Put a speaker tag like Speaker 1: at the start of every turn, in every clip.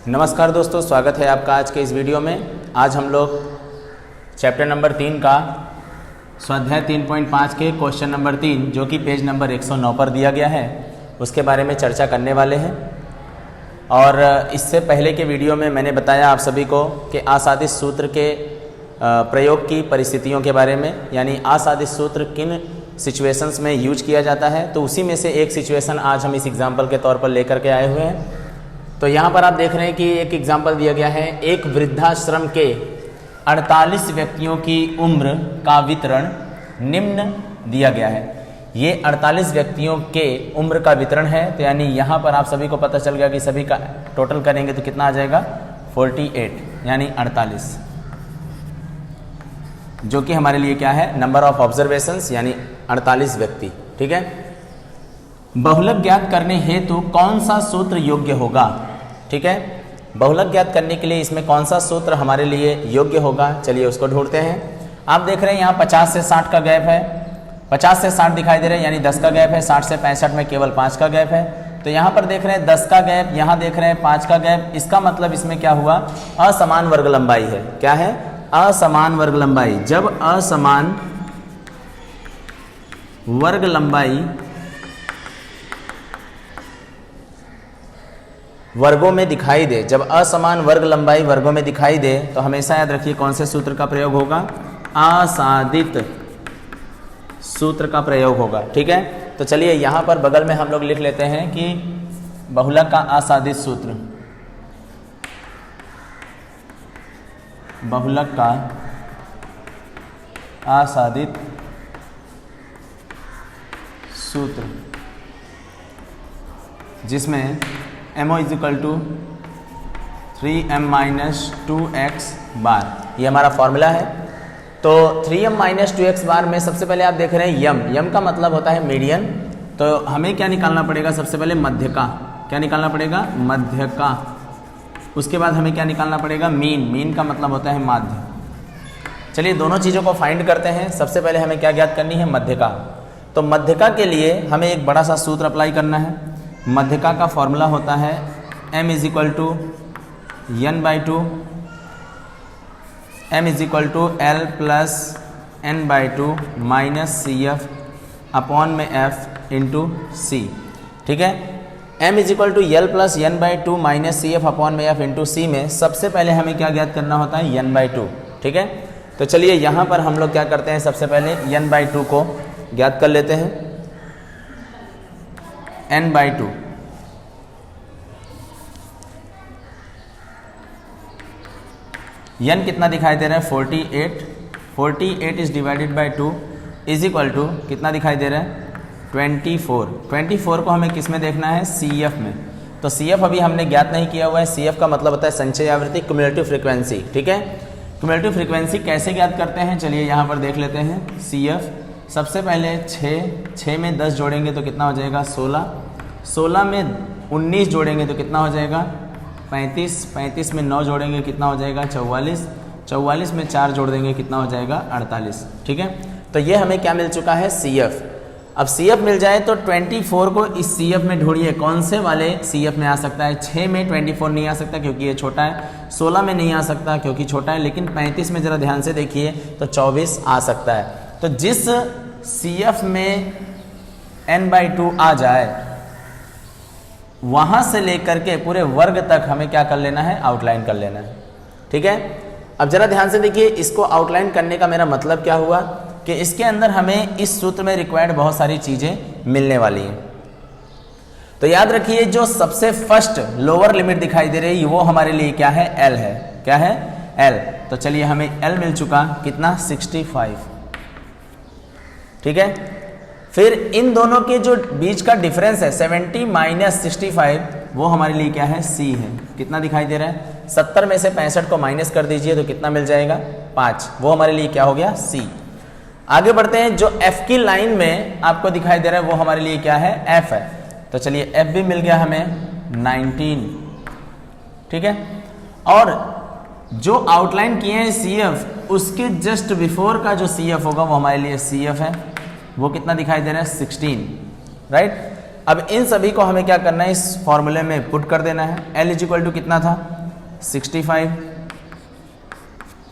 Speaker 1: नमस्कार दोस्तों, स्वागत है आपका आज के इस वीडियो में। आज हम लोग चैप्टर नंबर 3 का स्वाध्याय 3.5 के क्वेश्चन नंबर 3 जो कि पेज नंबर 109 पर दिया गया है उसके बारे में चर्चा करने वाले हैं। और इससे पहले के वीडियो में मैंने बताया आप सभी को कि आसादिश सूत्र के प्रयोग की परिस्थितियों के बारे में, यानी आसादिश सूत्र किन सिचुएशंस में यूज किया जाता है। तो उसी में से एक सिचुएशन आज हम इस एग्जाम्पल के तौर पर लेकर के आए हुए हैं। तो यहाँ पर आप देख रहे हैं कि एक एग्जाम्पल दिया गया है। एक वृद्धाश्रम के 48 व्यक्तियों की उम्र का वितरण निम्न दिया गया है। ये 48 व्यक्तियों के उम्र का वितरण है। तो यानी यहाँ पर आप सभी को पता चल गया कि सभी का टोटल करेंगे तो कितना आ जाएगा 48, यानी 48, जो कि हमारे लिए क्या है, नंबर ऑफ ऑब्जर्वेशंस, यानी 48 व्यक्ति। ठीक है। बहुलक ज्ञात करने हेतु कौन सा सूत्र योग्य होगा? ठीक है, बहुलक ज्ञात करने के लिए इसमें कौन सा सूत्र हमारे लिए योग्य होगा, चलिए उसको ढूंढते हैं। आप देख रहे हैं यहाँ 50 से 60 का गैप है, 50 से 60 दिखाई दे रहे हैं, यानी 10 का गैप है। 60 से 65 में केवल 5 का गैप है। तो यहाँ पर देख रहे हैं 10 का गैप, यहाँ देख रहे हैं 5 का गैप। इसका मतलब इसमें क्या हुआ, असमान वर्ग लंबाई है। क्या है? असमान वर्ग लंबाई। जब असमान वर्ग लंबाई वर्गों में दिखाई दे, जब असमान वर्ग लंबाई वर्गों में दिखाई दे तो हमेशा याद रखिए कौन से सूत्र का प्रयोग होगा, आसादित सूत्र का प्रयोग होगा। ठीक है। तो चलिए यहाँ पर बगल में हम लोग लिख लेते हैं कि बहुलक का आसादित सूत्र, बहुलक का आसादित सूत्र, जिसमें MO = 3m-2x बार, ये हमारा फॉर्मूला है। तो 3m-2x बार में सबसे पहले आप देख रहे हैं यम का मतलब होता है मीडियन। तो हमें क्या निकालना पड़ेगा, सबसे पहले मध्य का। क्या निकालना पड़ेगा? मध्य का। उसके बाद हमें क्या निकालना पड़ेगा, मीन का मतलब होता है माध्य। चलिए दोनों चीज़ों को फाइंड करते हैं। सबसे पहले हमें क्या ज्ञात करनी है, मध्यका। तो मध्यका के लिए हमें एक बड़ा सा सूत्र अप्लाई करना है। मध्यका का फॉर्मूला होता है m = n/2, m = l + n/2 - cf upon में f इंटू c। ठीक है। m = l + n/2 - cf upon में f इंटू c में सबसे पहले हमें क्या ज्ञात करना होता है, n/2। ठीक है। तो चलिए यहाँ पर हम लोग क्या करते हैं, सबसे पहले n/2 को ज्ञात कर लेते हैं। n/2 n कितना दिखाई दे रहा है, 48 is divided by 2 is equal to कितना दिखाई दे रहा है, 24 को हमें किस में देखना है, CF में। तो CF अभी हमने ज्ञात नहीं किया हुआ है। CF का मतलब होता है संचय आवृत्ति, क्युमुलेटिव फ्रीक्वेंसी। ठीक है। क्युमुलेटिव फ्रीक्वेंसी कैसे ज्ञात करते हैं, चलिए यहाँ पर देख लेते हैं। CF सबसे पहले 6 में 10 जोड़ेंगे तो कितना हो जाएगा, 16 में 19 जोड़ेंगे तो कितना हो जाएगा, 35 में 9 जोड़ेंगे कितना हो जाएगा, 44 में 4 जोड़ देंगे कितना हो जाएगा, 48। ठीक है। तो ये हमें क्या मिल चुका है, CF। अब CF मिल जाए तो 24 को इस CF में ढूंढिए, कौन से वाले CF में आ सकता है। 6 में 24 नहीं आ सकता क्योंकि ये छोटा है, 16 में नहीं आ सकता क्योंकि छोटा है, लेकिन 35 में ज़रा ध्यान से देखिए तो 24 आ सकता है। तो जिस CF में n/2 आ जाए वहां से लेकर के पूरे वर्ग तक हमें क्या कर लेना है, आउटलाइन कर लेना है। ठीक है। अब जरा ध्यान से देखिए, इसको आउटलाइन करने का मेरा मतलब क्या हुआ कि इसके अंदर हमें इस सूत्र में रिक्वायर्ड बहुत सारी चीजें मिलने वाली हैं। तो याद रखिए जो सबसे फर्स्ट लोअर लिमिट दिखाई दे रही है वो हमारे लिए क्या है, L है। क्या है, L। तो चलिए हमें L मिल चुका कितना, 65। ठीक है। फिर इन दोनों के जो बीच का डिफरेंस है 70 - 65, वो हमारे लिए क्या है, C है। कितना दिखाई दे रहा है, 70 में से 65 को माइनस कर दीजिए तो कितना मिल जाएगा, 5। वो हमारे लिए क्या हो गया, C। आगे बढ़ते हैं, जो F की लाइन में आपको दिखाई दे रहा है वो हमारे लिए क्या है, F है। तो चलिए F भी मिल गया हमें 19। ठीक है। और जो आउटलाइन किए हैं CF, उसके जस्ट बिफोर का जो CF होगा वो हमारे लिए CF है। वो कितना दिखाई दे रहा है, 16। राइट। अब इन सभी को हमें क्या करना है, इस फॉर्मूले में पुट कर देना है। L = कितना था, 65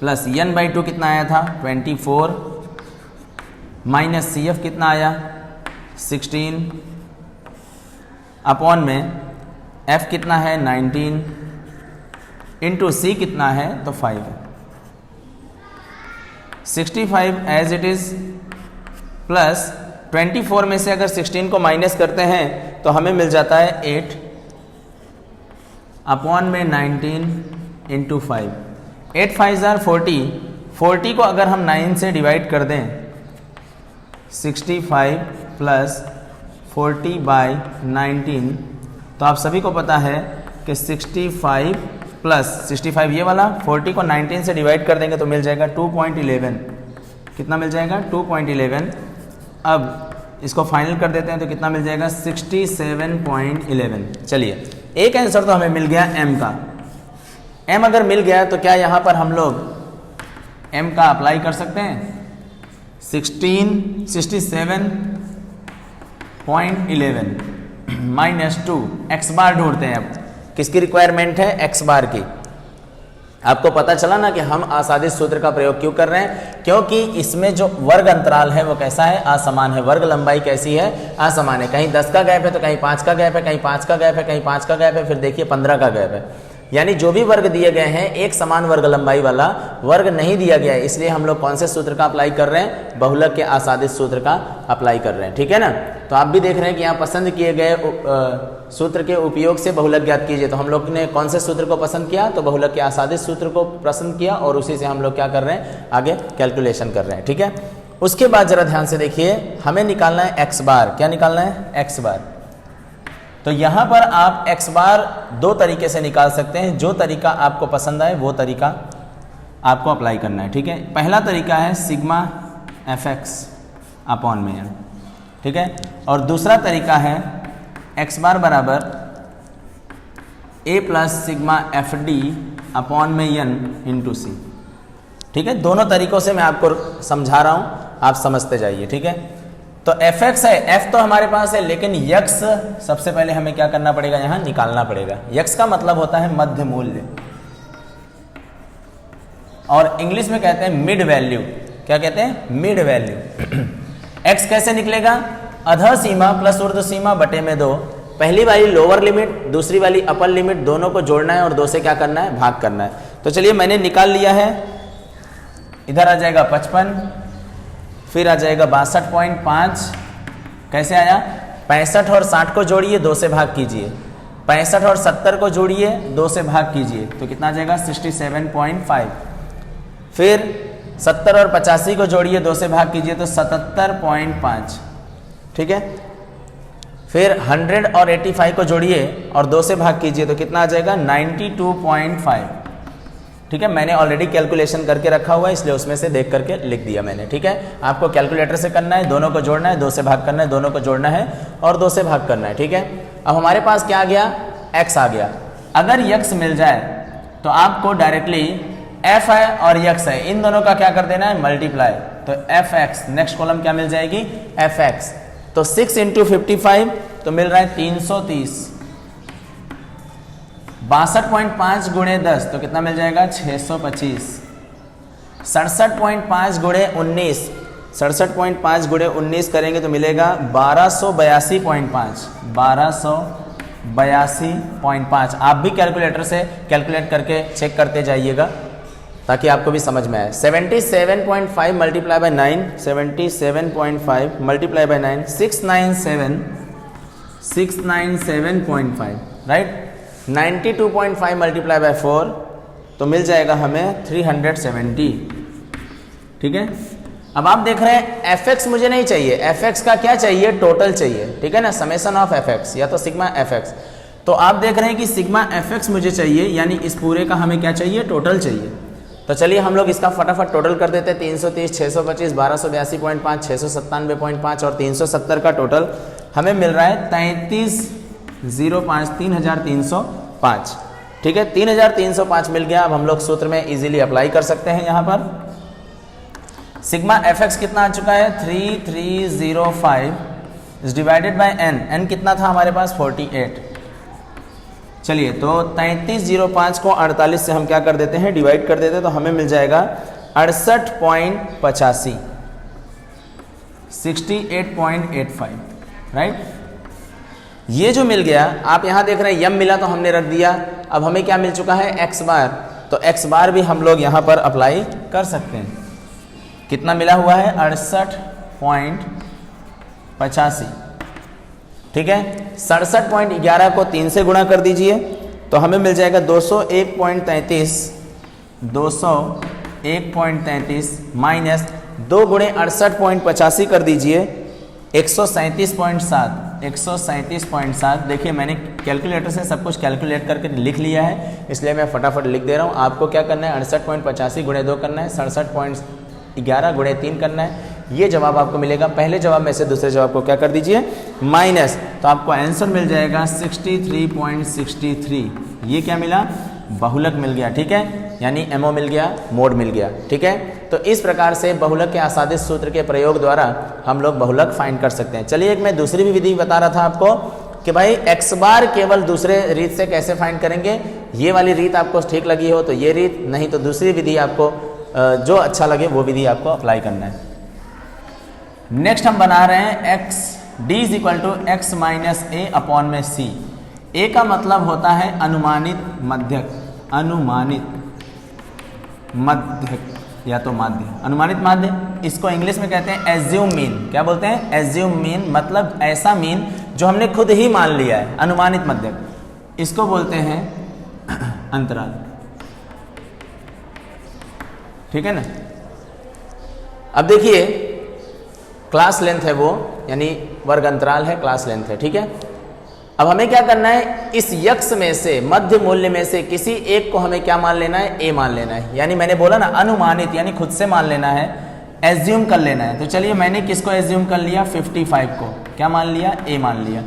Speaker 1: प्लस n/2 कितना आया था 24 माइनस CF कितना आया 16 अपॉन में F कितना है 19 इंटू C कितना है तो 5 है। 65 एज इट इज़ प्लस 24 में से अगर 16 को माइनस करते हैं तो हमें मिल जाता है 8 अपॉन में 19 इंटू 5। 8 5 40, 40 को अगर हम 9 से डिवाइड कर दें 65 प्लस 40/19, तो आप सभी को पता है कि 65 प्लस 65 ये वाला 40 को 19 से डिवाइड कर देंगे तो मिल जाएगा 2.11। कितना मिल जाएगा 2.11। अब इसको फाइनल कर देते हैं तो कितना मिल जाएगा 67.11। चलिए एक आंसर तो हमें मिल गया m का। m अगर मिल गया तो क्या यहाँ पर हम लोग m का अप्लाई कर सकते हैं 67.11 माइनस 2 x बार ढूंढते हैं। अब किसकी रिक्वायरमेंट है x बार की। आपको पता चला ना कि हम आसादिश सूत्र का प्रयोग क्यों कर रहे हैं, क्योंकि इसमें जो वर्ग अंतराल है वो कैसा है असमान है। वर्ग लंबाई कैसी है असमान है। कहीं 10 का गैप है तो कहीं 5 का गैप है, कहीं 5 का गैप है, कहीं 5 का गैप है, फिर देखिए 15 का गैप है। यानी जो भी वर्ग दिए गए हैं एक समान वर्ग लंबाई वाला वर्ग नहीं दिया गया है, इसलिए हम लोग कौन से सूत्र का अप्लाई कर रहे हैं बहुलक के आसादिश सूत्र का अप्लाई कर रहे हैं। ठीक है ना। तो आप भी देख रहे हैं कि यहाँ पसंद किए गए सूत्र के उपयोग से बहुलक ज्ञात कीजिए। तो हम लोग ने कौन से सूत्र को पसंद किया तो बहुलक के आसादिश सूत्र को पसंद किया और उसी से हम लोग क्या कर रहे हैं आगे कैलकुलेशन कर रहे हैं। ठीक है। उसके बाद जरा ध्यान से देखिए हमें निकालना है x बार। क्या निकालना है x बार। तो यहाँ पर आप x बार दो तरीके से निकाल सकते हैं। जो तरीका आपको पसंद आए वो तरीका आपको अप्लाई करना है। ठीक है। पहला तरीका है सिग्मा fx अपॉन में n। ठीक है। और दूसरा तरीका है x बार बराबर a plus sigma fd upon में n इंटू सी। ठीक है। दोनों तरीकों से मैं आपको समझा रहा हूँ, आप समझते जाइए। ठीक है। तो fx है, f तो हमारे पास है, लेकिन x सबसे पहले हमें क्या करना पड़ेगा यहाँ निकालना पड़ेगा। x का मतलब होता है मध्य मूल्य और इंग्लिश में कहते हैं मिड वैल्यू। क्या कहते हैं मिड वैल्यू। x कैसे निकलेगा अधः सीमा प्लस ऊर्ध्व सीमा बटे में 2। पहली वाली लोअर लिमिट दूसरी वाली अपर लिमिट दोनों को जोड़ना है और 2 से क्या करना है भाग करना है। तो चलिए मैंने निकाल लिया है। इधर आ जाएगा 55, फिर आ जाएगा 62.5। कैसे आया 65 और 60 को जोड़िए 2 से भाग कीजिए, 65 और 70 को जोड़िए 2 से भाग कीजिए तो कितना आ जाएगा 67.5। फिर 70 और 85 को जोड़िए 2 से भाग कीजिए तो 77.5। ठीक है। फिर 100 और 85 को जोड़िए और 2 से भाग कीजिए तो कितना आ जाएगा 92.5। ठीक है। मैंने ऑलरेडी कैलकुलेशन करके रखा हुआ है इसलिए उसमें से देख करके लिख दिया मैंने। ठीक है। आपको कैलकुलेटर से करना है, दोनों को जोड़ना है, 2 से भाग करना है, दोनों को जोड़ना है और 2 से भाग करना है। ठीक है। अब हमारे पास क्या आ गया x आ गया। अगर x मिल जाए तो आपको डायरेक्टली f है और x है, इन दोनों का क्या कर देना है मल्टीप्लाई। तो fx नेक्स्ट कॉलम क्या मिल जाएगी fx। तो 6 इंटू 55 तो मिल रहा है 330। 62.5 गुणे 10 तो कितना मिल जाएगा 625। 67.5 गुणे 19, 67.5 गुणे 19 करेंगे तो मिलेगा 1282.5। 1282.5। आप भी कैलकुलेटर से कैलकुलेट करके चेक करते जाइएगा ताकि आपको भी समझ में आए। 77.5 multiply by 9, 77.5 multiply by 9 697.5 right. 92.5 multiply by 4 तो मिल जाएगा हमें 370। ठीक है। अब आप देख रहे हैं fx मुझे नहीं चाहिए, fx का क्या चाहिए टोटल चाहिए। ठीक है ना, समेशन ऑफ fx या तो सिग्मा fx। तो आप देख रहे हैं कि सिग्मा fx मुझे चाहिए, यानी इस पूरे का हमें क्या चाहिए टोटल चाहिए। तो चलिए हम लोग इसका फटाफट टोटल कर देते हैं। 330, 625, 1282.5, 697.5 और 370 का टोटल हमें मिल रहा है 3305, 3305। ठीक है। 3305 मिल गया। अब हम लोग सूत्र में इजीली अप्लाई कर सकते हैं। यहाँ पर सिग्मा fx कितना आ चुका है 3305 is divided by n। n कितना था हमारे पास 48। चलिए तो 3305 को 48 से हम क्या कर देते हैं, डिवाइड कर देते हैं, तो हमें मिल जाएगा 68.85, 68.85, राइट। ये जो मिल गया, आप यहाँ देख रहे हैं यम मिला तो हमने रख दिया। अब हमें क्या मिल चुका है, एक्स बार, तो एक्स बार भी हम लोग यहाँ पर अप्लाई कर सकते हैं। कितना मिला हुआ है, 68.85, ठीक है। 67.11 को 3 से गुणा कर दीजिए तो हमें मिल जाएगा 201.33, 201.33 माइनस 2 गुणे 68.85 कर दीजिए 137.7, 137.7। देखिए मैंने कैलकुलेटर से सब कुछ कैलकुलेट करके लिख लिया है, इसलिए मैं फटाफट लिख दे रहा हूँ। आपको क्या करना है, 68.85 गुणे 2 करना है, 67.11 गुणे 3 करना है। ये जवाब आपको मिलेगा। पहले जवाब में से दूसरे जवाब को क्या कर दीजिए, माइनस, तो आपको आंसर मिल जाएगा 63.63। ये क्या मिला, बहुलक मिल गया, ठीक है, यानी एमओ मिल गया, मोड मिल गया, ठीक है। तो इस प्रकार से बहुलक के आसादित सूत्र के प्रयोग द्वारा हम लोग बहुलक फाइंड कर सकते हैं। चलिए एक मैं दूसरी भी विधि बता रहा था आपको कि भाई एक्स बार केवल दूसरे रीत से कैसे फाइंड करेंगे। ये वाली रीत आपको ठीक लगी हो तो ये रीत, नहीं तो दूसरी विधि आपको जो अच्छा लगे वो विधि आपको अप्लाई करना है। नेक्स्ट हम बना रहे हैं x d is equal to x minus a upon में सी। ए का मतलब होता है अनुमानित मध्यक, अनुमानित मध्यक या तो माध्य, अनुमानित माध्य। इसको इंग्लिश में कहते हैं एज्यूम मीन। क्या बोलते हैं, एज्यूम मीन, मतलब ऐसा मीन जो हमने खुद ही मान लिया है, अनुमानित मध्यक। इसको बोलते हैं अंतराल, ठीक है ना। अब देखिए क्लास लेंथ है वो, यानी वर्ग अंतराल है, क्लास लेंथ है, ठीक है। अब हमें क्या करना है, इस यक्स में से, मध्य मूल्य में से किसी एक को हमें क्या मान लेना है, ए मान लेना है। यानी मैंने बोला ना अनुमानित, यानी खुद से मान लेना है, एज्यूम कर लेना है। तो चलिए मैंने किसको एज्यूम कर लिया, 55 को क्या मान लिया, ए मान लिया।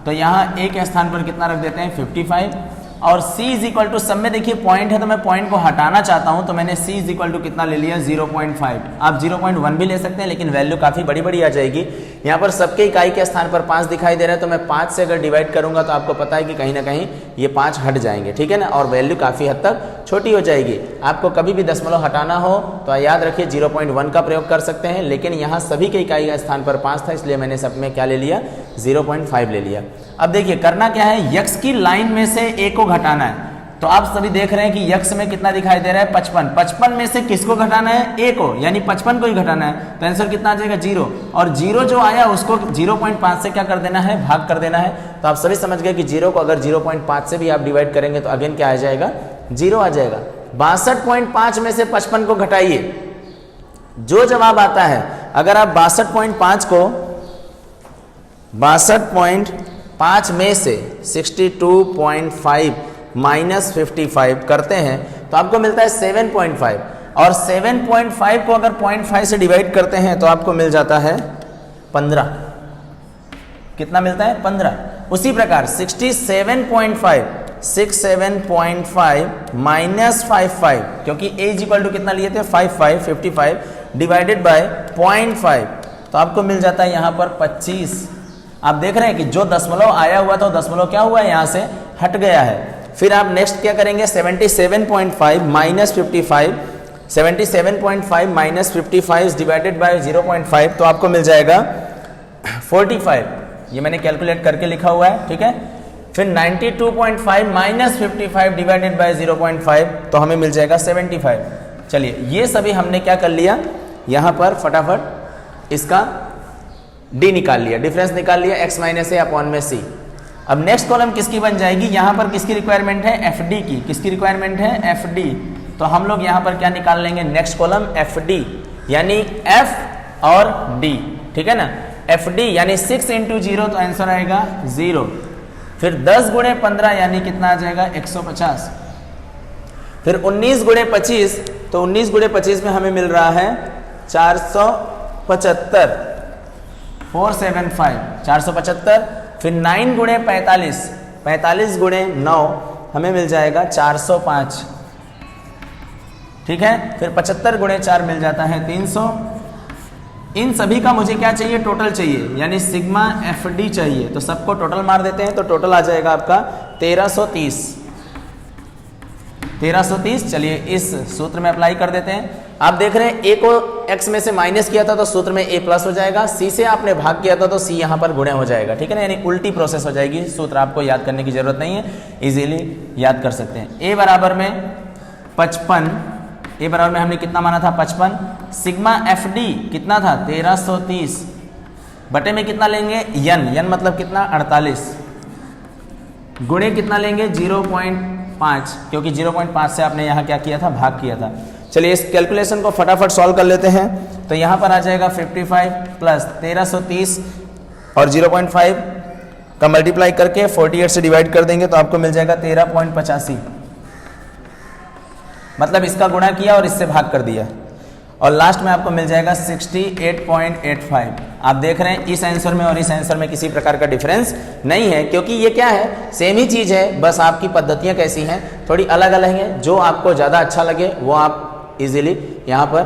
Speaker 1: तो यहाँ ए के स्थान पर कितना रख देते हैं, 55। और c इज इक्वल टू, सब में देखिए पॉइंट है तो मैं पॉइंट को हटाना चाहता हूं, तो मैंने c इज इक्वल टू कितना ले लिया, 0.5। आप 0.1 भी ले सकते हैं, लेकिन वैल्यू काफ़ी बड़ी बड़ी आ जाएगी। यहाँ पर सबके इकाई के स्थान पर 5 दिखाई दे रहा है, तो मैं 5 से अगर डिवाइड करूंगा तो आपको पता है कि कहीं ना कहीं ये 5 हट जाएंगे, ठीक है ना, और वैल्यू काफ़ी हद तक छोटी हो जाएगी। आपको कभी भी दशमलव हटाना हो तो याद रखिए 0.1 का प्रयोग कर सकते हैं, लेकिन यहाँ सभी के इकाई के स्थान पर 5 था, इसलिए मैंने सब में क्या ले लिया, 0.5 ले लिया। अब देखिए करना क्या है, यक्स की लाइन में से ए को घटाना है। तो आप सभी देख रहे हैं कि यक्स में कितना दिखाई दे रहा है, 55। 55 में से किसको घटाना है, ए को, यानी 55 को ही घटाना है। तो आंसर कितना आ जाएगा, 0। और 0 जो आया उसको 0.5 से क्या कर देना है, भाग कर देना है। तो आप सभी समझ गए कि 0 को अगर 0.5 से भी आप डिवाइड करेंगे तो अगेन क्या आ जाएगा, 0 आ जाएगा। 62.5 में से 55 को घटाइए, जो जवाब आता है, अगर आप 62.5 को 62.5 में से 62.5 माइनस 55 करते हैं तो आपको मिलता है 7.5। और 7.5 को अगर 0.5 से डिवाइड करते हैं तो आपको मिल जाता है 15। कितना मिलता है, 15। उसी प्रकार 67.5 माइनस 55, क्योंकि a इज इक्वल टू कितना लिए थे, 55 डिवाइडेड बाय 0.5, तो आपको मिल जाता है यहाँ पर 25। आप देख रहे हैं कि जो दशमलव आया हुआ था वो दशमलव क्या हुआ है, यहाँ से हट गया है। फिर आप नेक्स्ट क्या करेंगे, 77.5 माइनस 55, 77.5 माइनस 55 डिवाइडेड बाय 0.5, तो आपको मिल जाएगा 45। ये मैंने कैलकुलेट करके लिखा हुआ है, ठीक है। फिर 92.5 माइनस 55 डिवाइडेड बाय 0.5, तो हमें मिल जाएगा 75। चलिए ये सभी हमने क्या कर लिया, यहाँ पर फटाफट इसका डी निकाल लिया, डिफरेंस निकाल लिया, x माइनस ए अपॉन में सी। अब नेक्स्ट कॉलम किसकी बन जाएगी, यहाँ पर किसकी रिक्वायरमेंट है, एफ डी की। किसकी रिक्वायरमेंट है, एफ डी। तो हम लोग यहाँ पर क्या निकाल लेंगे, नेक्स्ट कॉलम एफ डी, यानी एफ और डी, ठीक है ना। एफ डी यानी 6 इंटू 0, तो आंसर आएगा 0। फिर 10 गुणे 15 यानी कितना आ जाएगा, 150। फिर 19 गुणे 25, तो 19 गुणे 25 में हमें मिल रहा है 475, 475, 475। फिर 9 गुणे 45, 45 गुणे 9 हमें मिल जाएगा 405, ठीक है। फिर 75 गुणे 4 मिल जाता है 300। इन सभी का मुझे क्या चाहिए, टोटल चाहिए, यानी सिग्मा एफ डी चाहिए। तो सबको टोटल मार देते हैं, तो टोटल आ जाएगा आपका 1330। चलिए इस सूत्र में अप्लाई कर देते हैं। आप देख रहे हैं a को x में से माइनस किया था तो सूत्र में a प्लस हो जाएगा, c से आपने भाग किया था तो c यहाँ पर गुणे हो जाएगा, ठीक है ना, यानी उल्टी प्रोसेस हो जाएगी। सूत्र आपको याद करने की जरूरत नहीं है, इजीली याद कर सकते हैं। a बराबर में 55, a बराबर में हमने कितना माना था 55, सिग्मा FD कितना था 1330, बटे में कितना लेंगे n मतलब कितना 48, गुणे कितना लेंगे 0.5, क्योंकि 0.5 से आपने यहाँ क्या किया था भाग किया था। चलिए इस कैलकुलेशन को फटाफट सॉल्व कर लेते हैं। तो यहाँ पर आ जाएगा 55 प्लस 1330 और 0.5 का मल्टीप्लाई करके 48 से डिवाइड कर देंगे तो आपको मिल जाएगा 13.85, मतलब इसका गुणा किया और इससे भाग कर दिया और लास्ट में आपको मिल जाएगा 68.85। आप देख रहे हैं इस आंसर में और इस आंसर में किसी प्रकार का डिफरेंस नहीं है, क्योंकि ये क्या है सेम ही चीज़ है, बस आपकी पद्धतियाँ कैसी हैं थोड़ी अलग अलग हैं। जो आपको ज़्यादा अच्छा लगे वो आप इजीली यहाँ पर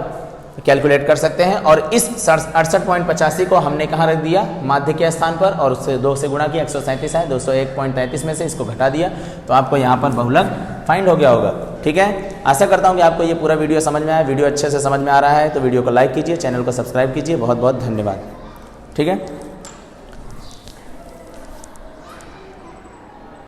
Speaker 1: कैलकुलेट कर सकते हैं। और इस 68.85 को हमने कहाँ रख दिया माध्य के स्थान पर और उससे 2 से गुणा किया, 137 है 201.33 में से इसको घटा दिया तो आपको यहाँ पर बहुलक फाइंड हो गया होगा। ठीक है, आशा करता हूँ कि आपको ये पूरा वीडियो समझ में आया। वीडियो अच्छे से समझ में आ रहा है तो वीडियो को लाइक कीजिए, चैनल को सब्सक्राइब कीजिए। बहुत बहुत धन्यवाद। ठीक है।